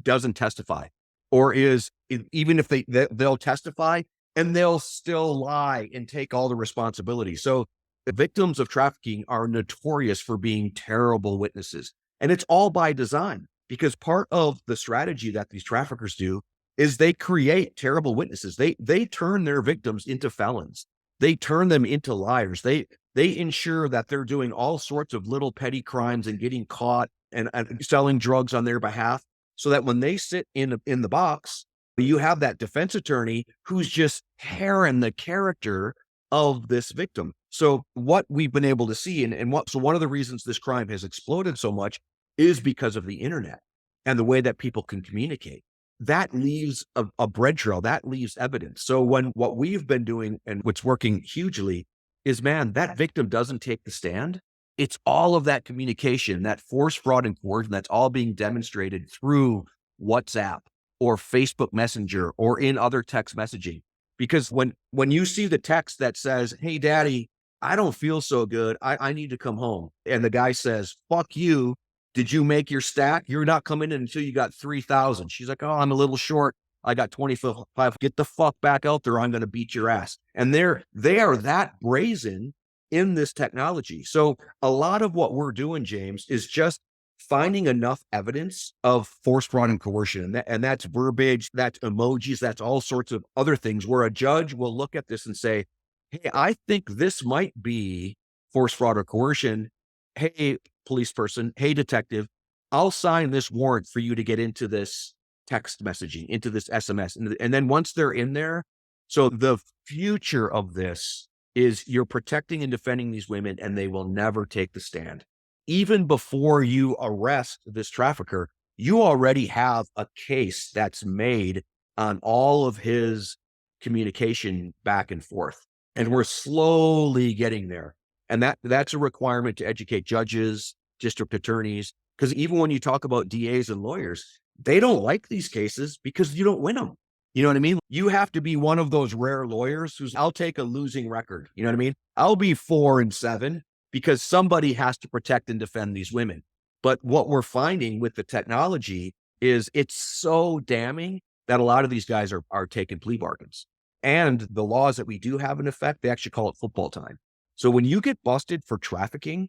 doesn't testify, or even if they'll testify and they'll still lie and take all the responsibility. So the victims of trafficking are notorious for being terrible witnesses, and it's all by design, because part of the strategy that these traffickers do is they create terrible witnesses. They turn their victims into felons. They turn them into liars. They ensure that they're doing all sorts of little petty crimes and getting caught and selling drugs on their behalf, so that when they sit in the box, you have that defense attorney who's just tearing the character of this victim. So what we've been able to see, so one of the reasons this crime has exploded so much is because of the internet and the way that people can communicate. That leaves a bread trail, that leaves evidence. So what we've been doing and what's working hugely is, man, that victim doesn't take the stand. It's all of that communication, that force, fraud, and coercion that's all being demonstrated through WhatsApp or Facebook Messenger or in other text messaging. Because when you see the text that says, "Hey, daddy, I don't feel so good. I need to come home." And the guy says, "Fuck you. Did you make your stack? You're not coming in until you got 3,000. She's like, "Oh, I'm a little short. I got 25. Get the fuck back out there. I'm going to beat your ass." And they are that brazen in this technology. So a lot of what we're doing, James, is just finding enough evidence of force, fraud, and coercion. And that's verbiage, that's emojis, that's all sorts of other things where a judge will look at this and say, "Hey, I think this might be force, fraud, or coercion. Hey, police person, hey, detective, I'll sign this warrant for you to get into this text messaging, into this SMS." And then once they're in there, so the future of this is you're protecting and defending these women, and they will never take the stand. Even before you arrest this trafficker, you already have a case that's made on all of his communication back and forth. And we're slowly getting there. And that's a requirement to educate judges, district attorneys, because even when you talk about DAs and lawyers, they don't like these cases because you don't win them. You know what I mean? You have to be one of those rare lawyers I'll take a losing record. You know what I mean? I'll be 4-7 because somebody has to protect and defend these women. But what we're finding with the technology is it's so damning that a lot of these guys are taking plea bargains. And the laws that we do have in effect, they actually call it football time. So when you get busted for trafficking,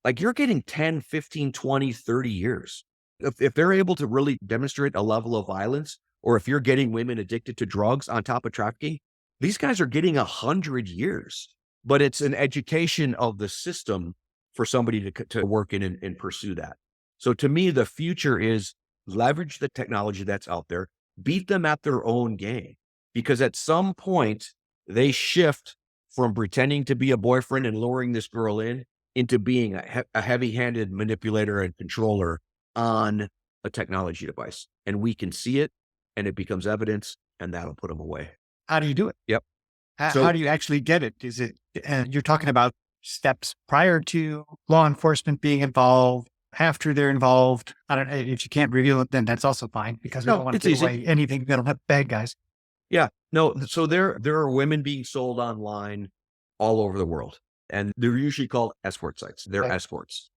like you're getting 10, 15, 20, 30 years. If they're able to really demonstrate a level of violence, or if you're getting women addicted to drugs on top of trafficking, these guys are getting 100 years. But it's an education of the system for somebody to work in and pursue that. So to me, the future is leverage the technology that's out there, beat them at their own game, because at some point they shift from pretending to be a boyfriend and luring this girl into being a heavy-handed manipulator and controller on a technology device. And we can see it, and it becomes evidence, and that'll put them away. how do you do it? Yep. How do you actually get it? Is it, you're talking about steps prior to law enforcement being involved, after they're involved? I don't know. If you can't reveal it, then that's also fine, because we don't want to give away anything that'll have bad guys. Yeah, no. So there are women being sold online all over the world, and they're usually called escort sites. They're escorts.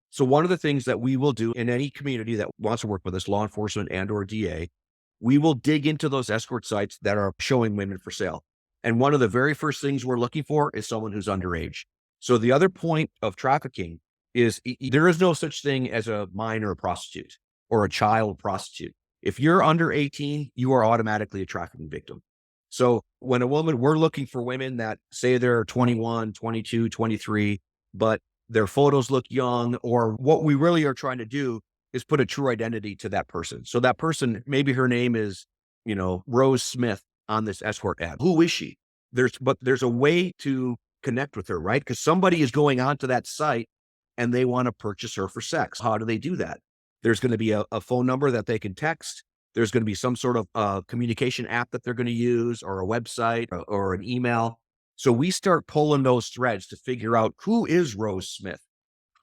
So one of the things that we will do in any community that wants to work with us, law enforcement and or DA, we will dig into those escort sites that are showing women for sale. And one of the very first things we're looking for is someone who's underage. So the other point of trafficking is there is no such thing as a minor prostitute or a child prostitute. If you're under 18, you are automatically a trafficking victim. So when we're looking for women that say they're 21, 22, 23, but their photos look young, or what we really are trying to do is put a true identity to that person. So that person, maybe her name is, Rose Smith on this escort ad. Who is she? There's a way to connect with her, right? Because somebody is going onto that site and they want to purchase her for sex. How do they do that? There's going to be a phone number that they can text. There's going to be some sort of communication app that they're going to use, or a website, or an email. So we start pulling those threads to figure out, who is Rose Smith?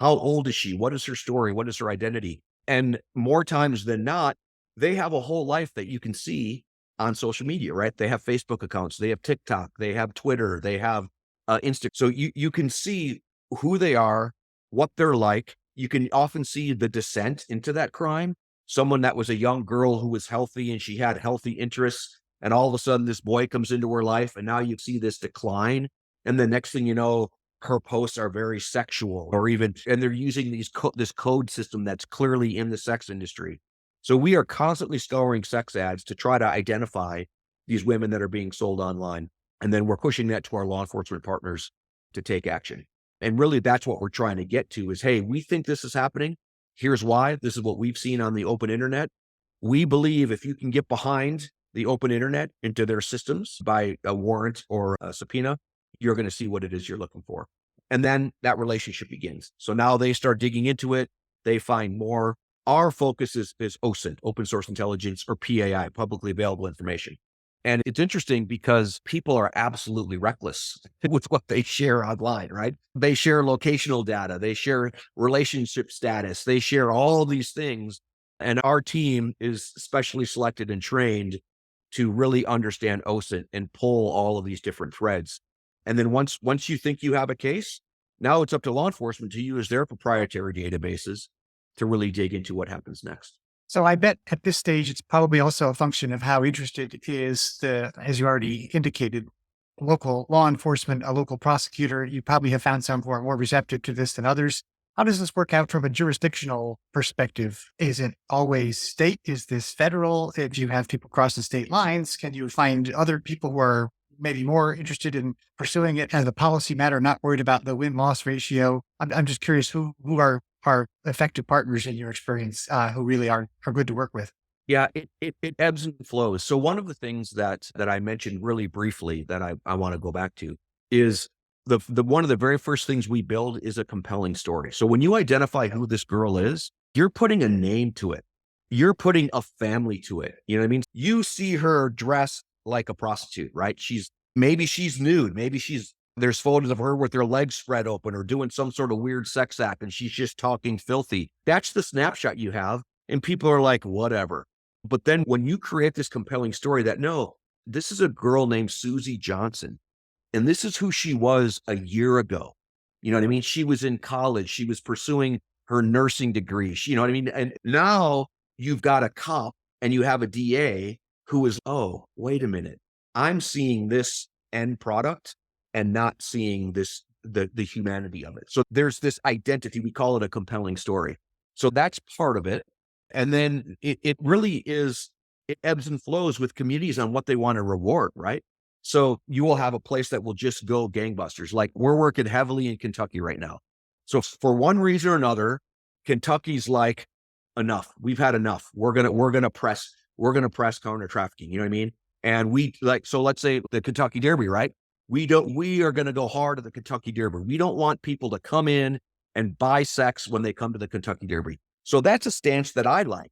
How old is she? What is her story? What is her identity? And more times than not, they have a whole life that you can see on social media, right? They have Facebook accounts, they have TikTok, they have Twitter, they have Instagram. So you can see who they are, what they're like. You can often see the descent into that crime. Someone that was a young girl who was healthy and she had healthy interests, and all of a sudden this boy comes into her life, and now you see this decline. And the next thing you know, her posts are very sexual, and they're using this code system that's clearly in the sex industry. So we are constantly scouring sex ads to try to identify these women that are being sold online. And then we're pushing that to our law enforcement partners to take action. And really, that's what we're trying to get to is, hey, we think this is happening. Here's why. This is what we've seen on the open internet. We believe if you can get behind the open internet into their systems by a warrant or a subpoena, you're going to see what it is you're looking for. And then that relationship begins. So now they start digging into it. They find more. Our focus is OSINT, open source intelligence, or PAI, publicly available information. And it's interesting because people are absolutely reckless with what they share online, right? They share locational data, they share relationship status, they share all these things. And our team is specially selected and trained to really understand OSINT and pull all of these different threads. And then once you think you have a case, now it's up to law enforcement to use their proprietary databases to really dig into what happens next. So I bet at this stage, it's probably also a function of how interested is as you already indicated, local law enforcement, a local prosecutor. You probably have found some who are more receptive to this than others. How does this work out from a jurisdictional perspective? Is it always state? Is this federal? If you have people crossing state lines, can you find other people who are maybe more interested in pursuing it as a policy matter, not worried about the win-loss ratio? I'm just curious who are effective partners in your experience, who really are good to work with. Yeah, it ebbs and flows. So one of the things that I mentioned really briefly that I want to go back to is the one of the very first things we build is a compelling story. So when you identify who this girl is, you're putting a name to it. You're putting a family to it. You know what I mean? You see her dressed like a prostitute, right? Maybe she's nude. Maybe there's photos of her with her legs spread open or doing some sort of weird sex act, and she's just talking filthy. That's the snapshot you have. And people are like, whatever. But then when you create this compelling story that, no, this is a girl named Susie Johnson, and this is who she was a year ago. You know what I mean? She was in college. She was pursuing her nursing degree. You know what I mean? And now you've got a cop and you have a DA who is, oh, wait a minute. I'm seeing this end product and not seeing the humanity of it. So there's this identity. We call it a compelling story. So that's part of it. And then it really is, it ebbs and flows with communities on what they want to reward, right? So you will have a place that will just go gangbusters. Like we're working heavily in Kentucky right now. So for one reason or another, Kentucky's like, enough. We've had enough. We're gonna press counter trafficking. You know what I mean? And so let's say the Kentucky Derby, right? We are going to go hard at the Kentucky Derby. We don't want people to come in and buy sex when they come to the Kentucky Derby. So that's a stance that I like,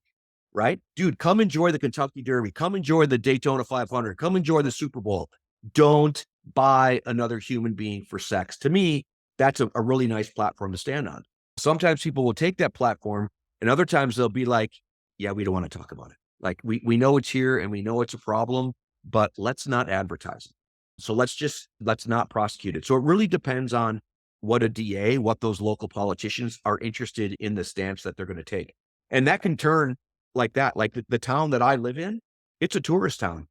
right? Dude, come enjoy the Kentucky Derby. Come enjoy the Daytona 500. Come enjoy the Super Bowl. Don't buy another human being for sex. To me, that's a really nice platform to stand on. Sometimes people will take that platform, and other times they'll be like, yeah, we don't want to talk about it. Like we know it's here and we know it's a problem, but let's not advertise it. So let's not prosecute it. So it really depends on what a DA, what those local politicians are interested in the stance that they're going to take. And that can turn like that. Like the town that I live in, It's a tourist town.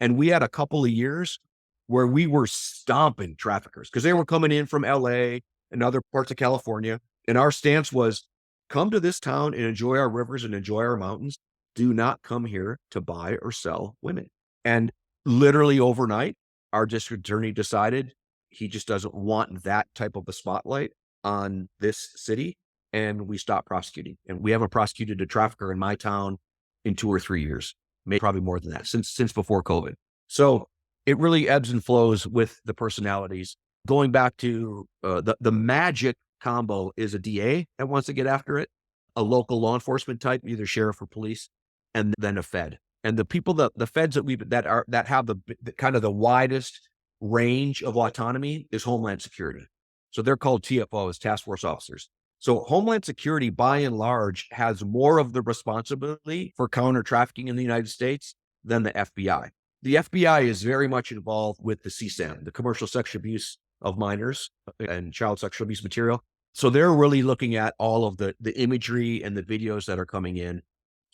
And we had a couple of years where we were stomping traffickers because they were coming in from LA and other parts of California. And our stance was, come to this town and enjoy our rivers and enjoy our mountains. Do not come here to buy or sell women. And literally overnight, our district attorney decided he just doesn't want that type of a spotlight on this city. And we stopped prosecuting. And we haven't prosecuted a trafficker in my town in 2 or 3 years, maybe probably more than that, since before COVID. So it really ebbs and flows with the personalities. Going back to the magic combo is a DA that wants to get after it, a local law enforcement type, either sheriff or police, and then a Fed. And the people that the feds that have the kind of the widest range of autonomy is Homeland Security. So they're called TFOs, task force officers. So Homeland Security, by and large, has more of the responsibility for counter trafficking in the United States than the FBI. The FBI is very much involved with the CSAM, the commercial sexual abuse of minors and child sexual abuse material. So they're really looking at all of the imagery and the videos that are coming in.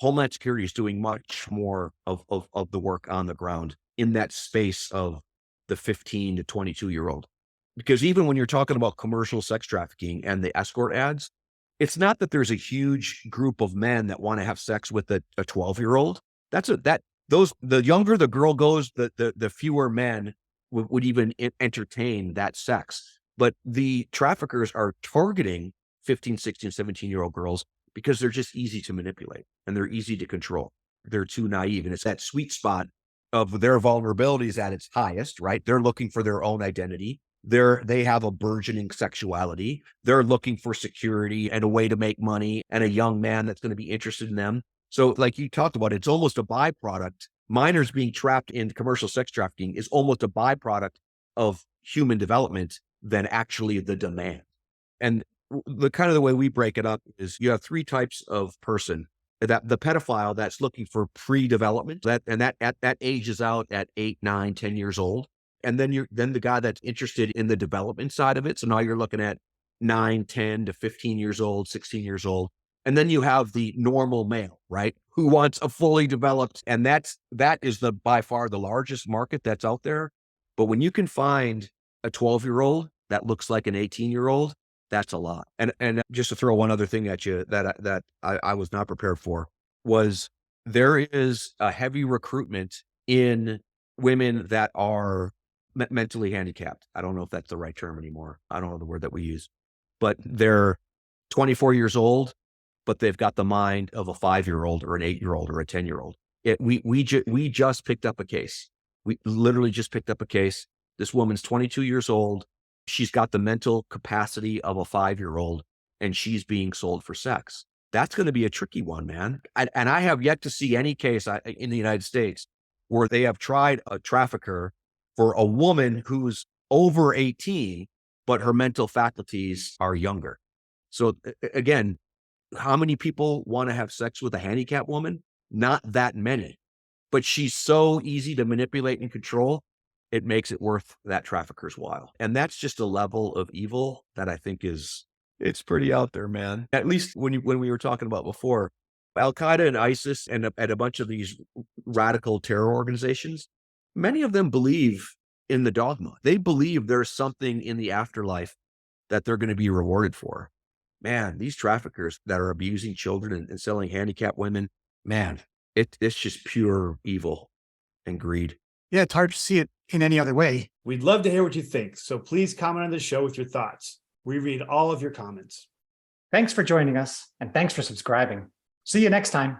Homeland Security is doing much more of the work on the ground in that space of the 15 to 22-year-old. Because even when you're talking about commercial sex trafficking and the escort ads, it's not that there's a huge group of men that want to have sex with a 12-year-old. The younger the girl goes, the fewer men would even entertain that sex. But the traffickers are targeting 15, 16, 17-year-old girls because they're just easy to manipulate and they're easy to control. They're too naive. And it's that sweet spot of their vulnerabilities at its highest, right? They're looking for their own identity. They have a burgeoning sexuality. They're looking for security and a way to make money and a young man that's going to be interested in them. So like you talked about, it's almost a byproduct. Minors being trapped in commercial sex trafficking is almost a byproduct of human development than actually the demand. And the kind of the way we break it up is you have 3 types of person. That the pedophile that's looking for pre-development, that ages out at 8, 9, 10 years old. And then the guy that's interested in the development side of it. So now you're looking at 9, 10 to 15 years old, 16 years old. And then you have the normal male, right? Who wants a fully developed, and that is by far the largest market that's out there. But when you can find a 12-year-old that looks like an 18-year-old, that's a lot. And just to throw one other thing at you that I was not prepared for was there is a heavy recruitment in women that are mentally handicapped. I don't know if that's the right term anymore. I don't know the word that we use, but they're 24 years old, but they've got the mind of a 5-year-old or an 8-year-old or a 10-year-old. We just picked up a case. We literally just picked up a case. This woman's 22 years old. She's got the mental capacity of a 5-year-old and she's being sold for sex. That's going to be a tricky one, man. And I have yet to see any case in the United States where they have tried a trafficker for a woman who's over 18, but her mental faculties are younger. So again, how many people want to have sex with a handicapped woman? Not that many, but she's so easy to manipulate and control. It makes it worth that trafficker's while. And that's just a level of evil that I think it's pretty out there, man. At least when we were talking about before, Al-Qaeda and ISIS and a bunch of these radical terror organizations, many of them believe in the dogma. They believe there's something in the afterlife that they're going to be rewarded for. Man, these traffickers that are abusing children and selling handicapped women, man, it's just pure evil and greed. Yeah, it's hard to see it in any other way. We'd love to hear what you think, so please comment on the show with your thoughts. We read all of your comments. Thanks for joining us, and thanks for subscribing. See you next time.